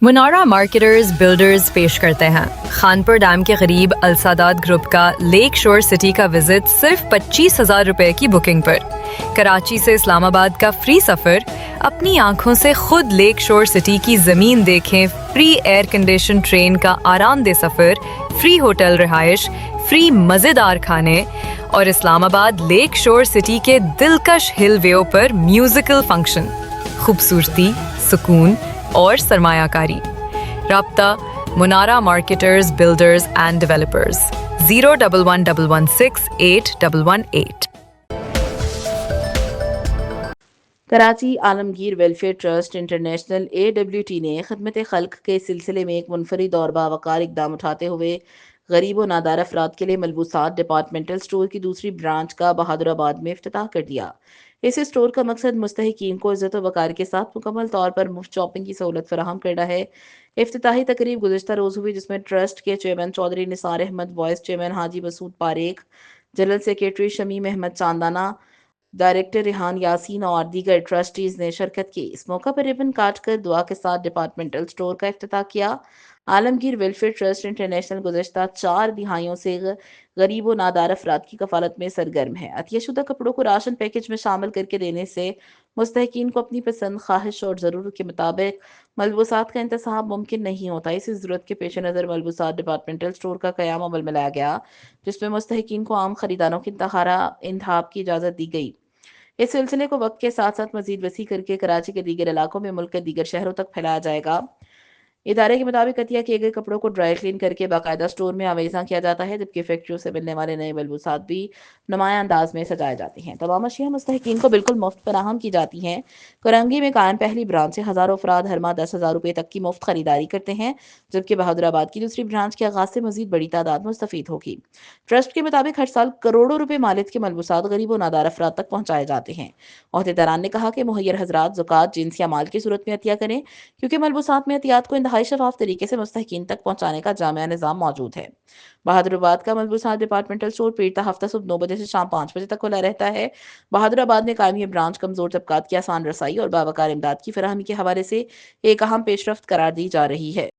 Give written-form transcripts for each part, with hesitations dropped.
منارہ marketers builders پیش کرتے ہیں خانپور ڈیم کے قریب السادات گروپ کا لیک شور سٹی کا وزٹ صرف 25,000 روپے کی بکنگ پر۔ کراچی سے اسلام آباد کا فری سفر، اپنی آنکھوں سے خود لیک شور سٹی کی زمین دیکھیں، فری ایئر کنڈیشن ٹرین کا آرام دہ سفر، فری ہوٹل رہائش، فری مزیدار کھانے اور اسلام آباد لیک شور سٹی کے دلکش ہل ویو پر میوزیکل فنکشن، خوبصورتی، سکون اور سرمایہ کاری۔ رابطہ منارہ marketers builders and developers 011168118۔ Karachi Alamgir welfare trust international AWT نے خدمت خلق کے سلسلے میں ایک منفرد اور باوقار اقدام اٹھاتے ہوئے غریب و نادار افراد کے لیے ملبوسات ڈپارٹمنٹل اسٹور کی دوسری برانچ کا بہادر آباد میں افتتاح کر دیا۔ اس اسٹور کا مقصد مستحقین کو عزت و وقار کے ساتھ مکمل طور پر مفت شاپنگ کی سہولت فراہم کرنا ہے۔ افتتاحی تقریب گزشتہ روز ہوئی، جس میں ٹرسٹ کے chairman Chaudhry Nisar Ahmed, vice chairman Haji Masood Parekh, general secretary Shamim Ahmed Chandana, director Rehan Yasin اور دیگر ٹرسٹیز نے شرکت کی۔ اس موقع پر ربن کاٹ کر دعا کے ساتھ ڈپارٹمنٹل اسٹور کا افتتاح کیا۔ عالمگیر ویلفیئر ٹرسٹ انٹرنیشنل گزشتہ 4 دہائیوں سے غریب و نادار افراد کی کفالت میں سرگرم ہے۔ عطیہ شدہ کپڑوں کو راشن پیکج میں شامل کر کے دینے سے مستحقین کو اپنی پسند، خواہش اور ضرورت کے مطابق ملبوسات کا انتخاب ممکن نہیں ہوتا۔ اسی ضرورت کے پیش نظر ملبوسات ڈپارٹمنٹل اسٹور کا قیام عمل میں لایا گیا، جس میں مستحقین کو عام خریداروں کے انتخاب کی اجازت دی گئی۔ اس سلسلے کو وقت کے ساتھ ساتھ مزید وسیع کر کے کراچی کے دیگر علاقوں میں ملک کے دیگر شہروں تک پھیلایا جائے گا۔ ادارے کے مطابق عطیہ کیے گئے کپڑوں کو ڈرائی کلین کر کے باقاعدہ سٹور میں آویزاں کیا جاتا ہے، جبکہ فیکٹریوں سے ملنے والے نئے ملبوسات بھی نمایاں انداز میں سجائے جاتے ہیں۔ تمام اشیاء مستحقین کو بالکل مفت فراہم کی جاتی ہیں۔ کرنگی میں قائم پہلی برانچ سے ہزاروں افراد ہر ماہ 10,000 روپے تک کی مفت خریداری کرتے ہیں، جبکہ بہادر آباد کی دوسری برانچ کے آغاز سے مزید بڑی تعداد مستفید ہوگی۔ ٹرسٹ کے مطابق ہر سال کروڑوں روپے مالیت کے ملبوسات غریب و نادار افراد تک پہنچائے جاتے ہیں۔ عہدیداران نے کہا کہ مہیر حضرات زکوٰۃ جنس یا مال کی صورت میں عطیہ کریں، کیونکہ ملبوسات میں عطیات کو انتہائی شفاف طریقے سے مستحقین تک پہنچانے کا جامع نظام موجود ہے۔ بہادر آباد کا ملبوسات ڈپارٹمنٹل اسٹور پیر تا ہفتہ صبح 9 بجے سے شام 5 بجے تک کھلا رہتا ہے۔ بہادر آباد میں قائم یہ برانچ کمزور طبقات کی آسان رسائی اور باوقار امداد کی فراہمی کے حوالے سے ایک اہم پیش رفت قرار دی جا رہی ہے۔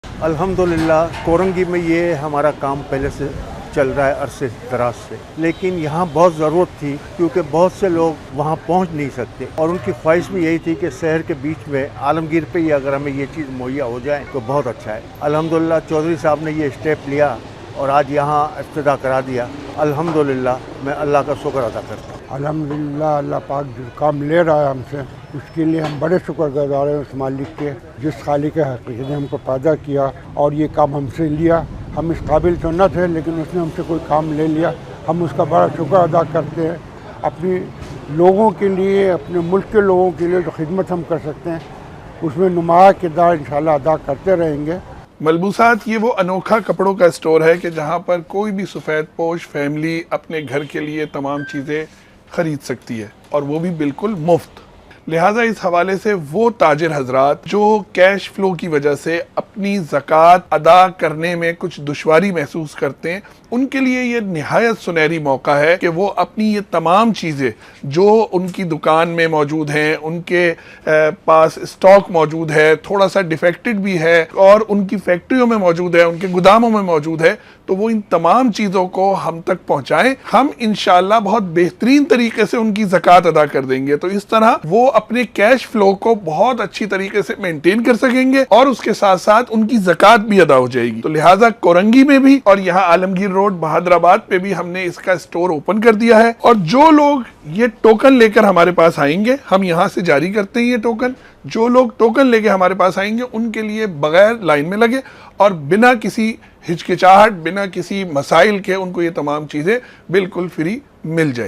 الحمدللہ کورنگی میں یہ ہمارا کام پہلے سے چل رہا ہے عرصے دراز سے، لیکن یہاں بہت ضرورت تھی کیونکہ بہت سے لوگ وہاں پہنچ نہیں سکتے، اور ان کی خواہش بھی یہی تھی کہ شہر کے بیچ میں عالمگیر پہ ہی اگر ہمیں یہ چیز مہیا ہو جائے تو بہت اچھا ہے۔ الحمدللہ چودھری صاحب نے یہ اسٹیپ لیا اور آج یہاں افتتاح کرا دیا۔ الحمدللہ میں اللہ کا شکر ادا کرتا ہوں۔ الحمدللہ اللہ پاک جو کام لے رہا ہے ہم سے، اس کے لیے ہم بڑے شکر گزار ہیں اس مالک کے، جس خالق حقیقت نے ہم کو پیدا کیا اور یہ کام ہم سے لیا۔ ہم اس قابل تو نہ تھے، لیکن اس نے ہم سے کوئی کام لے لیا، ہم اس کا بڑا شکر ادا کرتے ہیں۔ اپنی لوگوں کے لیے، اپنے ملک کے لوگوں کے لیے جو خدمت ہم کر سکتے ہیں، اس میں نمایاں کردار انشاءاللہ ادا کرتے رہیں گے۔ ملبوسات یہ وہ انوکھا کپڑوں کا اسٹور ہے کہ جہاں پر کوئی بھی سفید پوش فیملی اپنے گھر کے لیے تمام چیزیں خرید سکتی ہے، اور وہ بھی بالکل مفت۔ لہٰذا اس حوالے سے وہ تاجر حضرات جو کیش فلو کی وجہ سے اپنی زکوٰۃ ادا کرنے میں کچھ دشواری محسوس کرتے ہیں، ان کے لیے یہ نہایت سنہری موقع ہے کہ وہ اپنی یہ تمام چیزیں جو ان کی دکان میں موجود ہیں، ان کے پاس اسٹاک موجود ہے، تھوڑا سا ڈیفیکٹڈ بھی ہے اور ان کی فیکٹریوں میں موجود ہے، ان کے گوداموں میں موجود ہے، تو وہ ان تمام چیزوں کو ہم تک پہنچائیں۔ ہم انشاءاللہ بہت بہترین طریقے سے ان کی زکوٰۃ ادا کر دیں گے، تو اس طرح وہ اپنے کیش فلو کو بہت اچھی طریقے سے مینٹین کر سکیں گے اور اس کے ساتھ ساتھ ان کی زکوٰۃ بھی ادا ہو جائے گی۔ تو لہٰذا کورنگی میں بھی اور یہاں عالمگیر روڈ بہادر آباد پہ بھی ہم نے اس کا اسٹور اوپن کر دیا ہے، اور جو لوگ یہ ٹوکن لے کر ہمارے پاس آئیں گے، ہم یہاں سے جاری کرتے ہیں یہ ٹوکن، جو لوگ ٹوکن لے کے ہمارے پاس آئیں گے ان کے لیے بغیر لائن میں لگے اور بنا کسی ہچکچاہٹ، بنا کسی مسائل کے ان کو یہ تمام چیزیں بالکل فری مل جائے۔